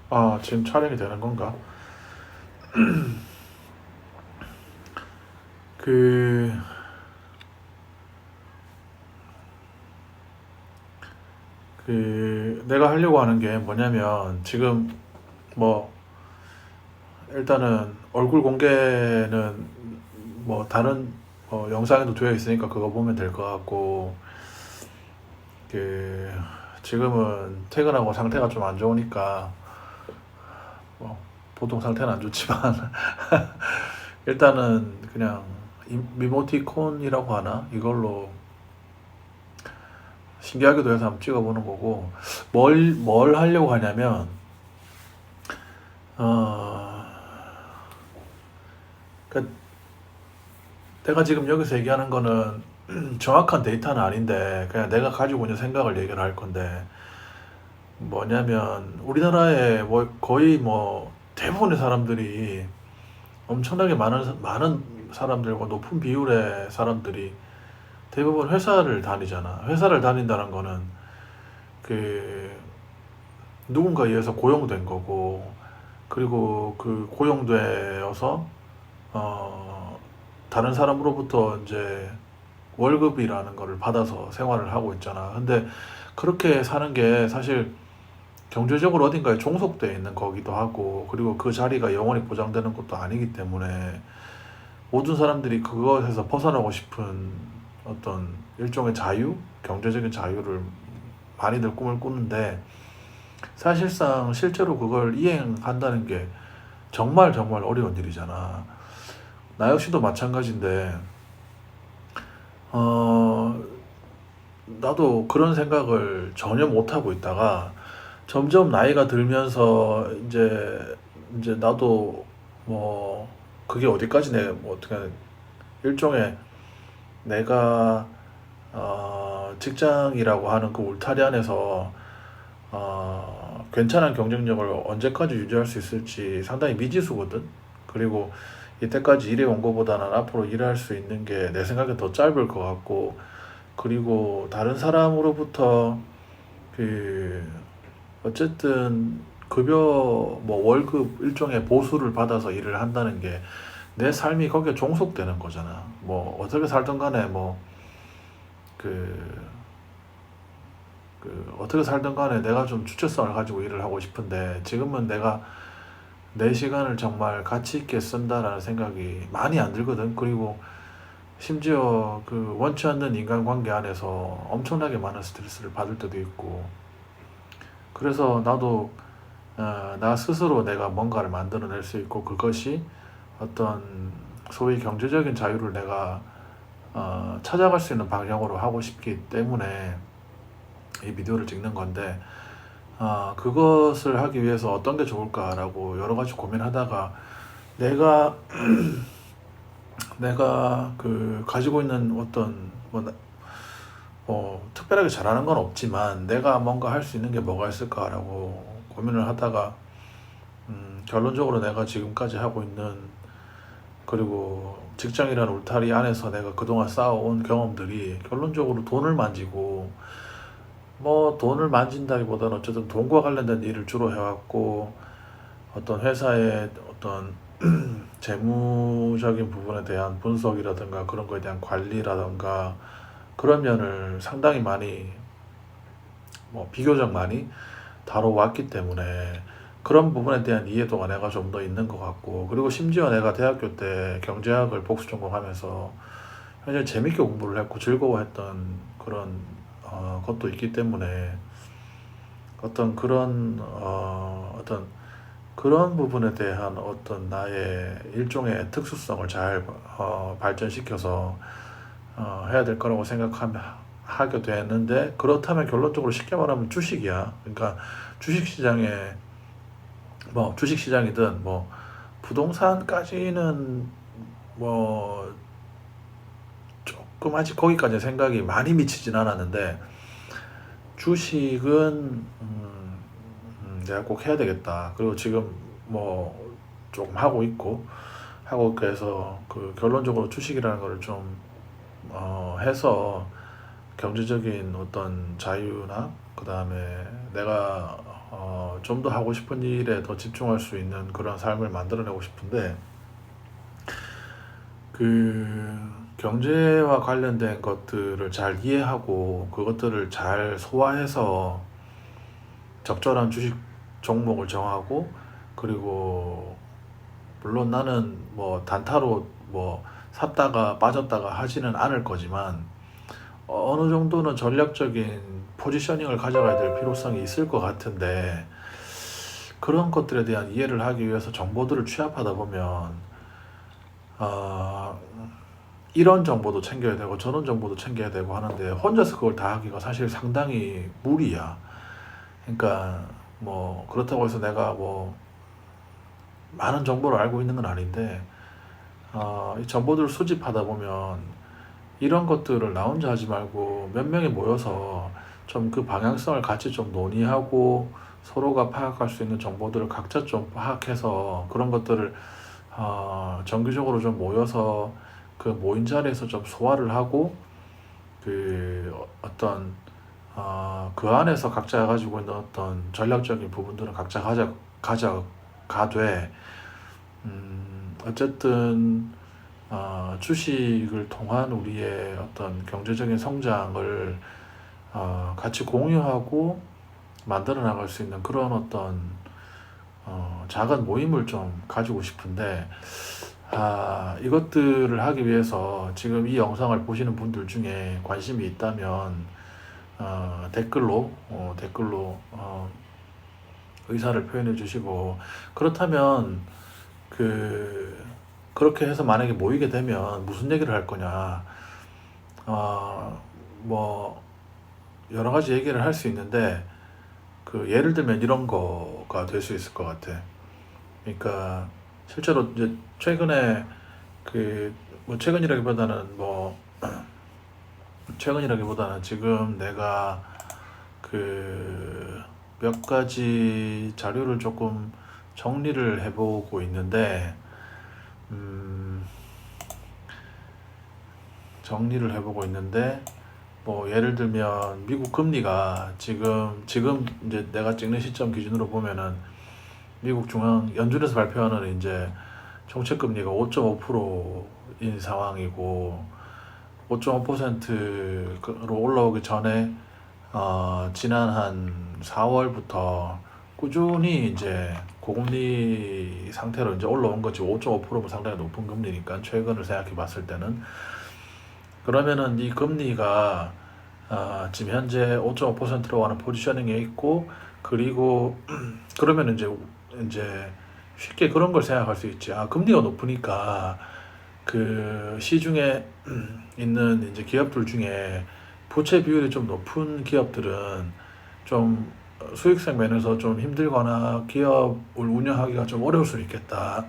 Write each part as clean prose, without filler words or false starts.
아, 지금 촬영이 되는 건가? 그, 내가 하려고 하는 게 뭐냐면, 지금 뭐, 일단은 얼굴 공개는 뭐, 다른 영상에도 되어 있으니까 그거 보면 될 것 같고, 그, 지금은 퇴근하고 상태가 좀 안 좋으니까, 뭐, 보통 상태는 안 좋지만, 일단은 그냥 미모티콘이라고 하나? 이걸로 신기하게도 해서 한번 찍어보는 거고, 뭘 하려고 하냐면, 어, 그러니까 내가 지금 여기서 얘기하는 거는 정확한 데이터는 아닌데, 그냥 내가 가지고 있는 생각을 얘기를 할 건데, 뭐냐면, 우리나라에 뭐 거의 뭐 대부분의 사람들이 엄청나게 많은 사람들과 높은 비율의 사람들이 대부분 회사를 다니잖아. 회사를 다닌다는 거는 그 누군가에 의해서 고용된 거고, 그리고 그 고용되어서 어, 다른 사람으로부터 이제 월급이라는 거를 받아서 생활을 하고 있잖아. 근데 그렇게 사는 게 사실 경제적으로 어딘가에 종속되어 있는 거기도 하고, 그리고 그 자리가 영원히 보장되는 것도 아니기 때문에 모든 사람들이 그것에서 벗어나고 싶은 어떤 일종의 자유, 경제적인 자유를 많이들 꿈을 꾸는데, 사실상 실제로 그걸 이행한다는 게 정말 정말 어려운 일이잖아. 나 역시도 마찬가지인데, 어, 나도 그런 생각을 전혀 못하고 있다가 점점 나이가 들면서 이제 나도 뭐 그게 어디까지 뭐 어떻게 일종의 내가 직장이라고 하는 그 울타리 안에서 괜찮은 경쟁력을 언제까지 유지할 수 있을지 상당히 미지수거든. 그리고 이때까지 일해온 것보다는 앞으로 일할 수 있는 게 내 생각에 더 짧을 것 같고, 그리고 다른 사람으로부터 그 어쨌든 급여 뭐 월급 일종의 보수를 받아서 일을 한다는 게 내 삶이 거기에 종속되는 거잖아. 뭐 어떻게 살든 간에 뭐 그 어떻게 살든 간에 내가 좀 주체성을 가지고 일을 하고 싶은데, 지금은 내가 내 시간을 정말 가치 있게 쓴다라는 생각이 많이 안 들거든. 그리고 심지어 그 원치 않는 인간관계 안에서 엄청나게 많은 스트레스를 받을 때도 있고, 그래서 나도 나 스스로 내가 뭔가를 만들어낼 수 있고, 그것이 어떤 소위 경제적인 자유를 내가 찾아갈 수 있는 방향으로 하고 싶기 때문에 이 비디오를 찍는 건데, 그것을 하기 위해서 어떤 게 좋을까라고 여러 가지 고민하다가 내가 그 가지고 있는 어떤 특별하게 잘하는 건 없지만 내가 뭔가 할 수 있는 게 뭐가 있을까라고 고민을 하다가 결론적으로 내가 지금까지 하고 있는, 그리고 직장이라는 울타리 안에서 내가 그동안 쌓아온 경험들이 결론적으로 돈을 만지고, 뭐 돈을 만진다기보다는 어쨌든 돈과 관련된 일을 주로 해왔고, 어떤 회사의 어떤 재무적인 부분에 대한 분석이라든가 그런 거에 대한 관리라든가 그런 면을 상당히 많이, 뭐 비교적 많이 다뤄왔기 때문에 그런 부분에 대한 이해도가 내가 좀 더 있는 것 같고, 그리고 심지어 내가 대학교 때 경제학을 복수 전공하면서 굉장히 재밌게 공부를 했고 즐거워했던 그런 것도 있기 때문에 어떤 그런 부분에 대한 어떤 나의 일종의 특수성을 잘 발전시켜서 해야 될 거라고 하게 되는데, 그렇다면 결론적으로 쉽게 말하면 주식이야. 그러니까 주식시장에 뭐 주식시장이든 뭐 부동산까지는 뭐 조금 아직 거기까지 생각이 많이 미치진 않았는데, 주식은 내가 꼭 해야 되겠다. 그리고 지금 뭐 조금 하고 그래서 그 결론적으로 주식이라는 거를 좀 해서 경제적인 어떤 자유나 그 다음에 내가 좀 더 하고 싶은 일에 더 집중할 수 있는 그런 삶을 만들어내고 싶은데 그 경제와 관련된 것들을 잘 이해하고 그것들을 잘 소화해서 적절한 주식 종목을 정하고 그리고 물론 나는 뭐 단타로 뭐 샀다가 빠졌다가 하지는 않을 거지만 어느 정도는 전략적인 포지셔닝을 가져가야 될 필요성이 있을 것 같은데 그런 것들에 대한 이해를 하기 위해서 정보들을 취합하다 보면 어, 이런 정보도 챙겨야 되고 저런 정보도 챙겨야 되고 하는데 혼자서 그걸 다 하기가 사실 상당히 무리야. 그러니까 뭐 그렇다고 해서 내가 뭐 많은 정보를 알고 있는 건 아닌데 이 정보들을 수집하다 보면 이런 것들을 나 혼자 하지 말고 몇 명이 모여서 좀 그 방향성을 같이 좀 논의하고 서로가 파악할 수 있는 정보들을 각자 좀 파악해서 그런 것들을 정기적으로 좀 모여서 그 모인 자리에서 좀 소화를 하고 그 어떤 그 안에서 각자 가지고 있는 어떤 전략적인 부분들은 각자 가져가되 어쨌든 주식을 통한 우리의 어떤 경제적인 성장을 같이 공유하고 만들어 나갈 수 있는 그런 어떤 작은 모임을 좀 가지고 싶은데 이것들을 하기 위해서 지금 이 영상을 보시는 분들 중에 관심이 있다면 댓글로 의사를 표현해 주시고 그렇다면 그렇게 해서 만약에 모이게 되면 무슨 얘기를 할 거냐 뭐 여러 가지 얘기를 할 수 있는데 그 예를 들면 이런 거가 될 수 있을 것 같아. 그러니까 실제로 이제 최근에 뭐 최근이라기보다는 지금 내가 몇 가지 자료를 조금 정리를 해보고 있는데 뭐 예를 들면 미국 금리가 지금 이제 내가 찍는 시점 기준으로 보면은 미국 중앙 연준에서 발표하는 이제 정책 금리가 5.5%인 상황이고 5.5%로 올라오기 전에 지난 한 4월부터 꾸준히 이제 고금리 상태로 이제 올라온 거지. 5.5%면 상당히 높은 금리니까 최근을 생각해 봤을 때는 그러면은 이 금리가 지금 현재 5.5%로 하는 포지셔닝에 있고 그리고 그러면 이제 쉽게 그런 걸 생각할 수 있지. 금리가 높으니까 그 시중에 있는 이제 기업들 중에 부채 비율이 좀 높은 기업들은 좀 수익성 면에서 좀 힘들거나 기업을 운영하기가 좀 어려울 수 있겠다.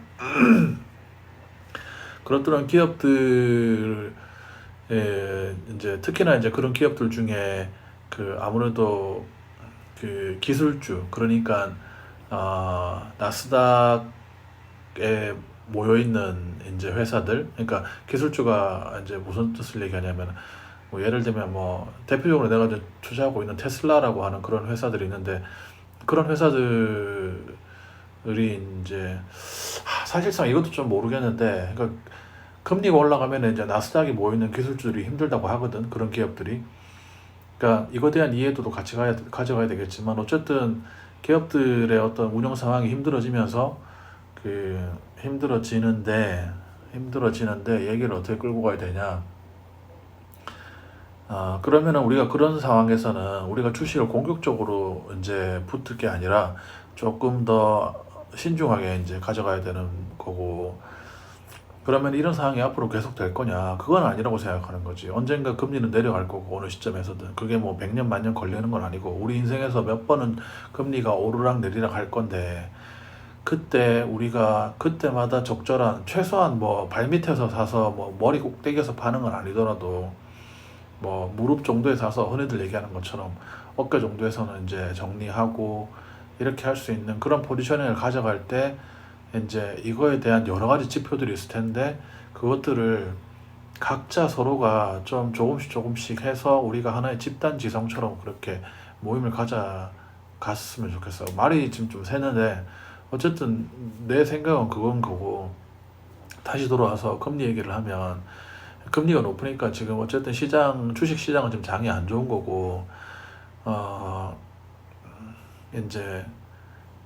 그런 기업들 이제 특히나 이제 그런 기업들 중에 아무래도 기술주 그러니까 나스닥에 모여 있는 이제 회사들 그러니까 기술주가 이제 무슨 뜻을 얘기하냐면 뭐 예를 들면 뭐 대표적으로 내가 이제 투자하고 있는 테슬라라고 하는 그런 회사들이 있는데 그런 회사들이 이제 사실상 이것도 좀 모르겠는데 그러니까 금리가 올라가면 이제 나스닥이 모이는 기술주들이 힘들다고 하거든. 그런 기업들이. 그러니까 이거에 대한 이해도도 같이 가져가야 되겠지만 어쨌든 기업들의 어떤 운영 상황이 힘들어지면서 힘들어지는데 얘기를 어떻게 끌고 가야 되냐. 그러면은 우리가 그런 상황에서는 우리가 주식을 공격적으로 이제 붙을 게 아니라 조금 더 신중하게 이제 가져가야 되는 거고 그러면 이런 상황이 앞으로 계속 될 거냐? 그건 아니라고 생각하는 거지. 언젠가 금리는 내려갈 거고 어느 시점에서든 그게 뭐 100년 만년 걸리는 건 아니고 우리 인생에서 몇 번은 금리가 오르락 내리락 할 건데 그때 우리가 그때마다 적절한 최소한 뭐 발밑에서 사서 뭐 머리 꼭대기에서 파는 건 아니더라도 뭐 무릎 정도에 사서 흔히들 얘기하는 것처럼 어깨 정도에서는 이제 정리하고 이렇게 할 수 있는 그런 포지셔닝을 가져갈 때 이제 이거에 대한 여러 가지 지표들이 있을 텐데 그것들을 각자 서로가 좀 조금씩 해서 우리가 하나의 집단 지성처럼 그렇게 모임을 갔으면 좋겠어. 말이 지금 좀 새는데 어쨌든 내 생각은 그건 거고, 다시 돌아와서 금리 얘기를 하면 금리가 높으니까 지금 어쨌든 주식 시장은 지금 장이 안 좋은 거고, 어 이제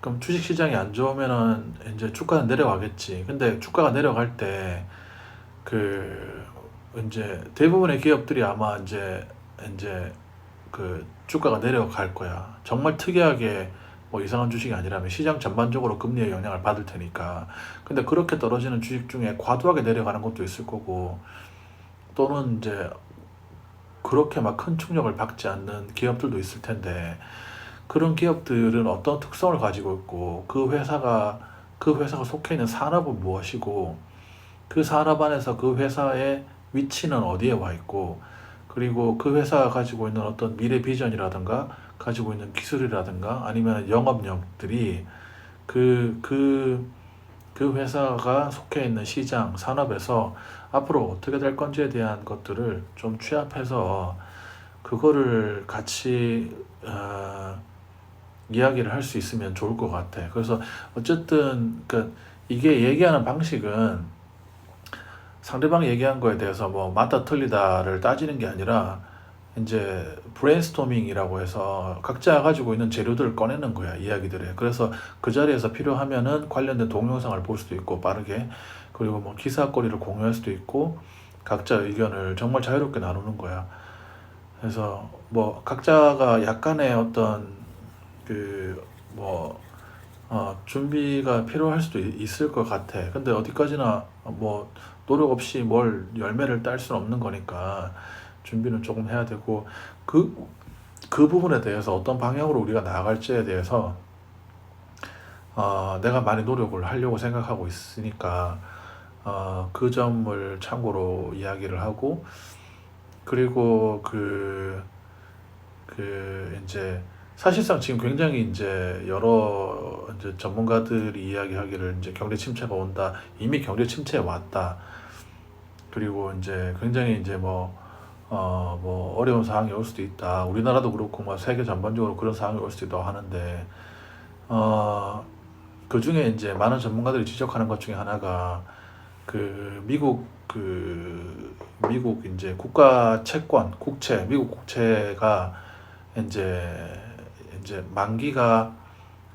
그럼 주식 시장이 안 좋으면은 이제 주가는 내려가겠지. 근데 주가가 내려갈 때 그 이제 대부분의 기업들이 아마 이제 그 주가가 내려갈 거야. 정말 특이하게 뭐 이상한 주식이 아니라면 시장 전반적으로 금리의 영향을 받을 테니까. 근데 그렇게 떨어지는 주식 중에 과도하게 내려가는 것도 있을 거고, 또는 이제 그렇게 막 큰 충격을 받지 않는 기업들도 있을 텐데, 그런 기업들은 어떤 특성을 가지고 있고, 그 회사가 속해 있는 산업은 무엇이고, 그 산업 안에서 그 회사의 위치는 어디에 와 있고, 그리고 그 회사가 가지고 있는 어떤 미래 비전이라든가 가지고 있는 기술이라든가 아니면 영업력들이 그, 그, 그 회사가 속해 있는 시장, 산업에서 앞으로 어떻게 될 건지에 대한 것들을 좀 취합해서 그거를 같이 이야기를 할 수 있으면 좋을 것 같아. 그래서 어쨌든 이게 얘기하는 방식은 상대방이 얘기한 거에 대해서 뭐 맞다 틀리다를 따지는 게 아니라 이제 브레인스토밍이라고 해서 각자 가지고 있는 재료들을 꺼내는 거야, 이야기들에. 그래서 그 자리에서 필요하면은 관련된 동영상을 볼 수도 있고 빠르게, 그리고 뭐 기사거리를 공유할 수도 있고, 각자 의견을 정말 자유롭게 나누는 거야. 그래서 뭐 각자가 약간의 어떤 뭐 준비가 필요할 수도 있을 것 같아. 근데 어디까지나 뭐 노력 없이 뭘 열매를 딸 수는 없는 거니까 준비는 조금 해야 되고, 그 부분에 대해서 어떤 방향으로 우리가 나아갈지에 대해서 내가 많이 노력을 하려고 생각하고 있으니까 그 점을 참고로 이야기를 하고, 그리고 이제 사실상 지금 굉장히 이제 여러 이제 전문가들이 이야기하기를 이제 경제 침체가 온다. 이미 경제 침체에 왔다. 그리고 이제 굉장히 이제 뭐 어려운 상황이 올 수도 있다. 우리나라도 그렇고 뭐 세계 전반적으로 그런 상황이 올 수도 있다고 하는데, 그 중에 이제 많은 전문가들이 지적하는 것 중에 하나가 미국 이제 국가 채권, 미국 국채가 이제 만기가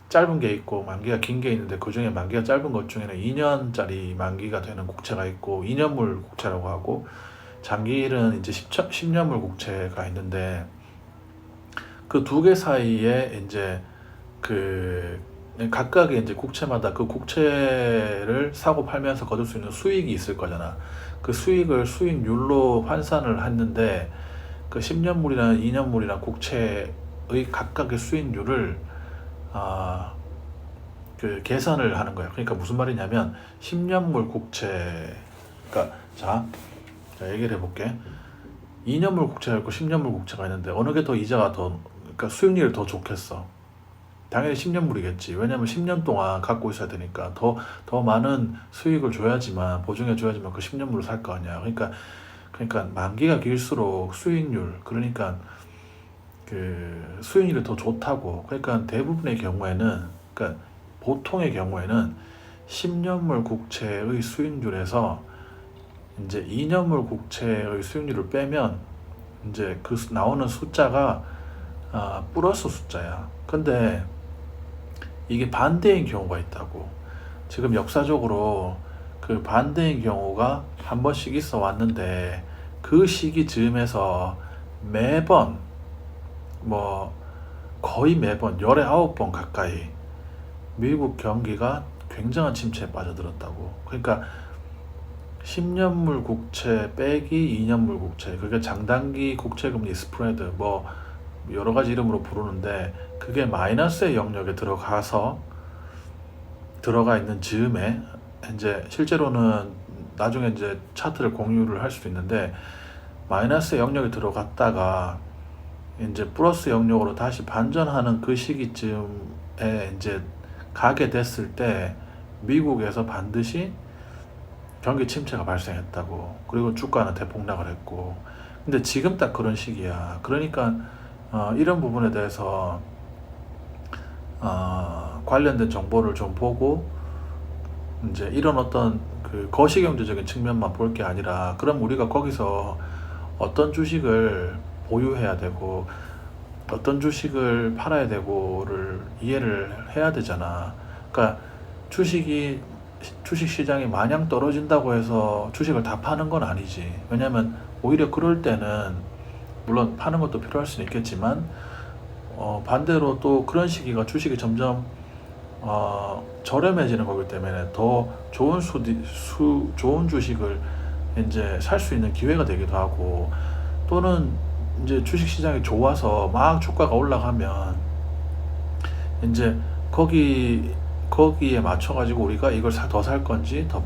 짧은 게 있고 만기가 긴 게 있는데, 그 중에 만기가 짧은 것 중에는 2년짜리 만기가 되는 국채가 있고 2년물 국채라고 하고, 장기일은 이제 10년물 국채가 있는데, 그 두 개 사이에 이제 각각의 이제 국채마다 그 국채를 사고 팔면서 거둘 수 있는 수익이 있을 거잖아. 그 수익을 수익률로 환산을 했는데, 그 10년물이나 2년물이나 국채의 각각의 수익률을 계산을 하는 거야. 그러니까 무슨 말이냐면 10년물 국채, 그러니까 자 얘기를 해볼게. 2년물 국채가 있고 10년물 국채가 있는데 어느 게 더 그러니까 수익률이 더 좋겠어? 당연히 10년물이겠지. 왜냐면 10년 동안 갖고 있어야 되니까 더 많은 수익을 줘야지만, 보증해 줘야지만 그 10년물을 살 거 아니야. 그러니까 만기가 길수록 수익률, 그러니까 수익률이 더 좋다고. 그러니까 대부분의 경우에는, 그러니까 보통의 경우에는 10년물 국채의 수익률에서 이제 2년물 국채의 수익률을 빼면 이제 나오는 숫자가 플러스 숫자야. 근데 이게 반대인 경우가 있다고. 지금 역사적으로 그 반대인 경우가 한 번씩 있어 왔는데, 그 시기 즈음에서 매번 거의 매번 19번 가까이 미국 경기가 굉장한 침체에 빠져들었다고. 그러니까 10년물 국채 빼기 2년물 국채, 그게 장단기 국채금리 스프레드, 뭐 여러 가지 이름으로 부르는데, 그게 마이너스의 영역에 들어가 있는 즈음에 이제 실제로는 나중에 이제 차트를 공유를 할 수도 있는데, 마이너스 영역에 들어갔다가 이제 플러스 영역으로 다시 반전하는 그 시기쯤에 이제 가게 됐을 때 미국에서 반드시 경기 침체가 발생했다고. 그리고 주가는 대폭락을 했고. 근데 지금 딱 그런 시기야. 그러니까 이런 부분에 대해서 관련된 정보를 좀 보고 이제 이런 어떤 그 거시경제적인 측면만 볼 게 아니라, 그럼 우리가 거기서 어떤 주식을 보유해야 되고 어떤 주식을 팔아야 되고를 이해를 해야 되잖아. 그러니까 주식 시장이 마냥 떨어진다고 해서 주식을 다 파는 건 아니지. 왜냐면 오히려 그럴 때는 물론 파는 것도 필요할 수는 있겠지만 반대로 또 그런 시기가 주식이 점점 저렴해지는 거기 때문에 더 좋은 좋은 주식을 이제 살 수 있는 기회가 되기도 하고, 또는 이제 주식 시장이 좋아서 막 주가가 올라가면 이제 거기에 맞춰 가지고 우리가 이걸 더 살 건지 더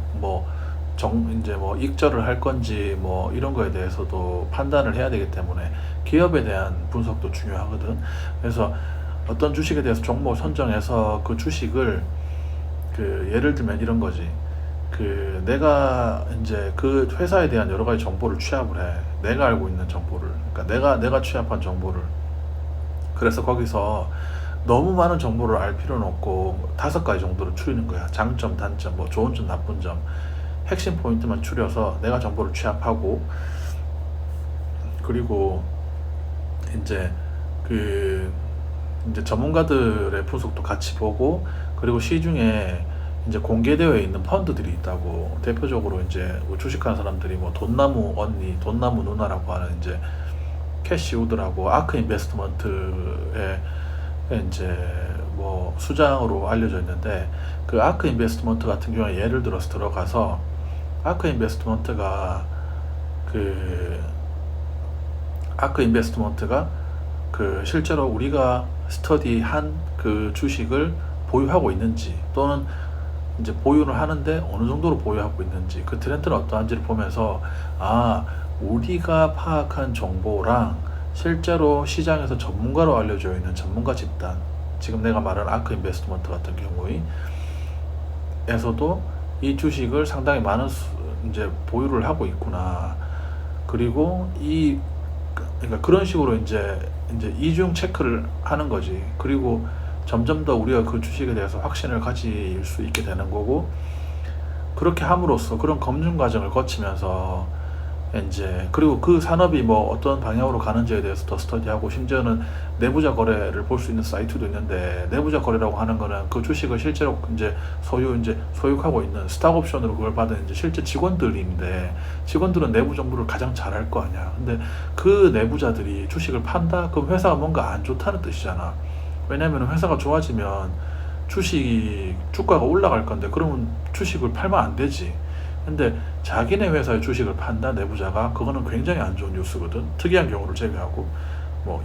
이제 익절을 할 건지 이런 거에 대해서도 판단을 해야 되기 때문에 기업에 대한 분석도 중요하거든. 그래서 어떤 주식에 대해서 종목을 선정해서 그 주식을 예를 들면 이런 거지. 내가 이제 그 회사에 대한 여러 가지 정보를 취합을 해. 내가 알고 있는 정보를. 그러니까 내가 취합한 정보를. 그래서 거기서 너무 많은 정보를 알 필요는 없고 5가지 정도를 추리는 거야. 장점, 단점, 좋은 점, 나쁜 점, 핵심 포인트만 추려서 내가 정보를 취합하고, 그리고 이제 이제 전문가들의 분석도 같이 보고, 그리고 시중에 이제 공개되어 있는 펀드들이 있다고. 대표적으로 이제 주식하는 사람들이 돈나무 언니, 돈나무 누나라고 하는 이제 캐시 우드라고 아크 인베스트먼트에 이제 수장으로 알려져 있는데, 그 아크 인베스트먼트 같은 경우에 예를 들어서 들어가서 아크 인베스트먼트가 실제로 우리가 스터디한 그 주식을 보유하고 있는지, 또는 이제 보유를 하는데 어느 정도로 보유하고 있는지, 그 트렌드는 어떠한지를 보면서 우리가 파악한 정보랑 실제로 시장에서 전문가로 알려져 있는 전문가 집단, 지금 내가 말한 아크 인베스트먼트 같은 경우에서도 이 주식을 상당히 많은 이제 보유를 하고 있구나. 그리고 그러니까 그런 식으로 이제 이중 체크를 하는 거지. 그리고 점점 더 우리가 그 주식에 대해서 확신을 가질 수 있게 되는 거고, 그렇게 함으로써 그런 검증 과정을 거치면서 이제 그리고 그 산업이 어떤 방향으로 가는지에 대해서 더 스터디하고, 심지어는 내부자 거래를 볼 수 있는 사이트도 있는데, 내부자 거래라고 하는 거는 그 주식을 실제로 이제 소유하고 있는 스탁 옵션으로 그걸 받은 이제 실제 직원들인데, 직원들은 내부 정보를 가장 잘 알 거 아니야. 근데 그 내부자들이 주식을 판다? 그럼 회사가 뭔가 안 좋다는 뜻이잖아. 왜냐면 회사가 좋아지면 주가가 올라갈 건데, 그러면 주식을 팔면 안 되지. 근데 자기네 회사의 주식을 판다, 내부자가, 그거는 굉장히 안 좋은 뉴스거든. 특이한 경우를 제외하고.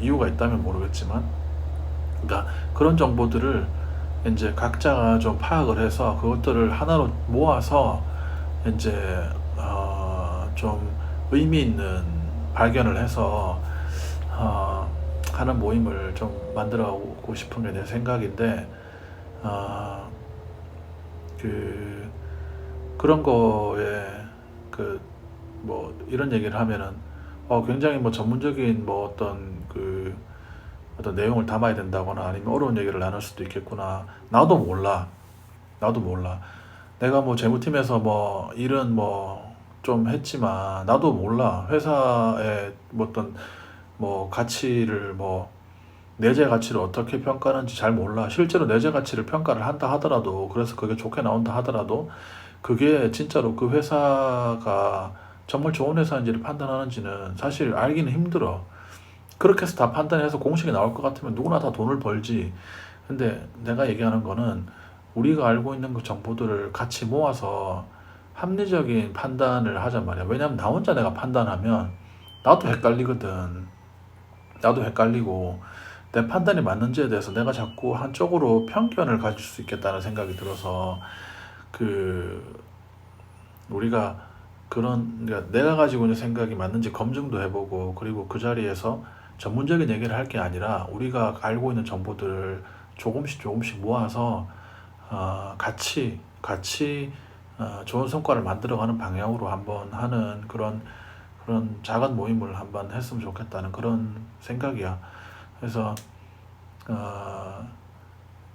이유가 있다면 모르겠지만. 그러니까 그런 정보들을 이제 각자가 좀 파악을 해서 그것들을 하나로 모아서 이제 좀 의미 있는 발견을 해서 하는 모임을 좀 만들어보고 싶은 게 내 생각인데, 그런 거에 이런 얘기를 하면은 굉장히 전문적인 어떤 내용을 담아야 된다거나 아니면 어려운 얘기를 나눌 수도 있겠구나. 나도 몰라. 내가 재무팀에서 일은 좀 했지만 나도 몰라. 회사의 어떤 가치를 내재 가치를 어떻게 평가하는지 잘 몰라. 실제로 내재 가치를 평가를 한다 하더라도, 그래서 그게 좋게 나온다 하더라도, 그게 진짜로 그 회사가 정말 좋은 회사인지를 판단하는지는 사실 알기는 힘들어. 그렇게 해서 다 판단해서 공식이 나올 것 같으면 누구나 다 돈을 벌지. 근데 내가 얘기하는 거는 우리가 알고 있는 그 정보들을 같이 모아서 합리적인 판단을 하잔 말이야. 왜냐면 나 혼자 내가 판단하면 나도 헷갈리거든. 나도 헷갈리고 내 판단이 맞는지에 대해서 내가 자꾸 한쪽으로 편견을 가질 수 있겠다는 생각이 들어서, 우리가 그러니까 내가 가지고 있는 생각이 맞는지 검증도 해보고, 그리고 그 자리에서 전문적인 얘기를 할 게 아니라 우리가 알고 있는 정보들을 조금씩 모아서 같이 좋은 성과를 만들어가는 방향으로 한번 하는 그런 작은 모임을 한번 했으면 좋겠다는 그런 생각이야. 그래서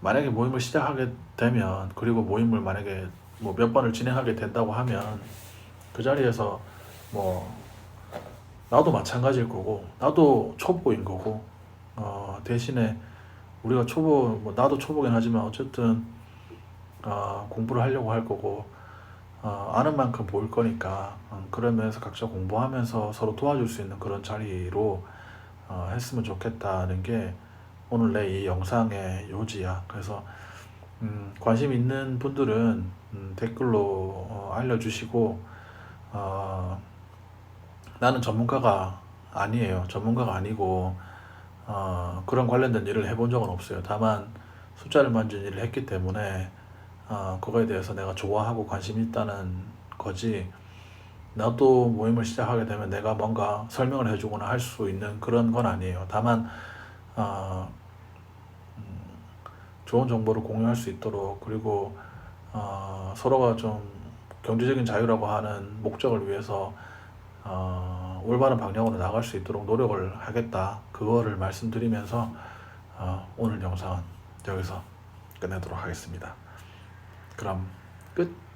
만약에 모임을 시작하게 되면, 그리고 모임을 만약에 뭐 몇 번을 진행하게 된다고 하면 그 자리에서 뭐 나도 마찬가지일 거고, 나도 초보인 거고, 대신에 우리가 뭐 나도 초보긴 하지만 어쨌든 공부를 하려고 할 거고, 아는 만큼 보일 거니까, 그런 면에서 각자 공부하면서 서로 도와줄 수 있는 그런 자리로 했으면 좋겠다는 게 오늘 내 이 영상의 요지야. 그래서 관심 있는 분들은 댓글로 알려주시고, 나는 전문가가 아니에요. 전문가가 아니고 그런 관련된 일을 해본 적은 없어요. 다만 숫자를 만진 일을 했기 때문에 그거에 대해서 내가 좋아하고 관심 있다는 거지, 나도 모임을 시작하게 되면 내가 뭔가 설명을 해주거나 할 수 있는 그런 건 아니에요. 다만 어, 좋은 정보를 공유할 수 있도록, 그리고 서로가 좀 경제적인 자유라고 하는 목적을 위해서 올바른 방향으로 나갈 수 있도록 노력을 하겠다, 그거를 말씀드리면서 오늘 영상은 여기서 끝내도록 하겠습니다. 그럼 끝.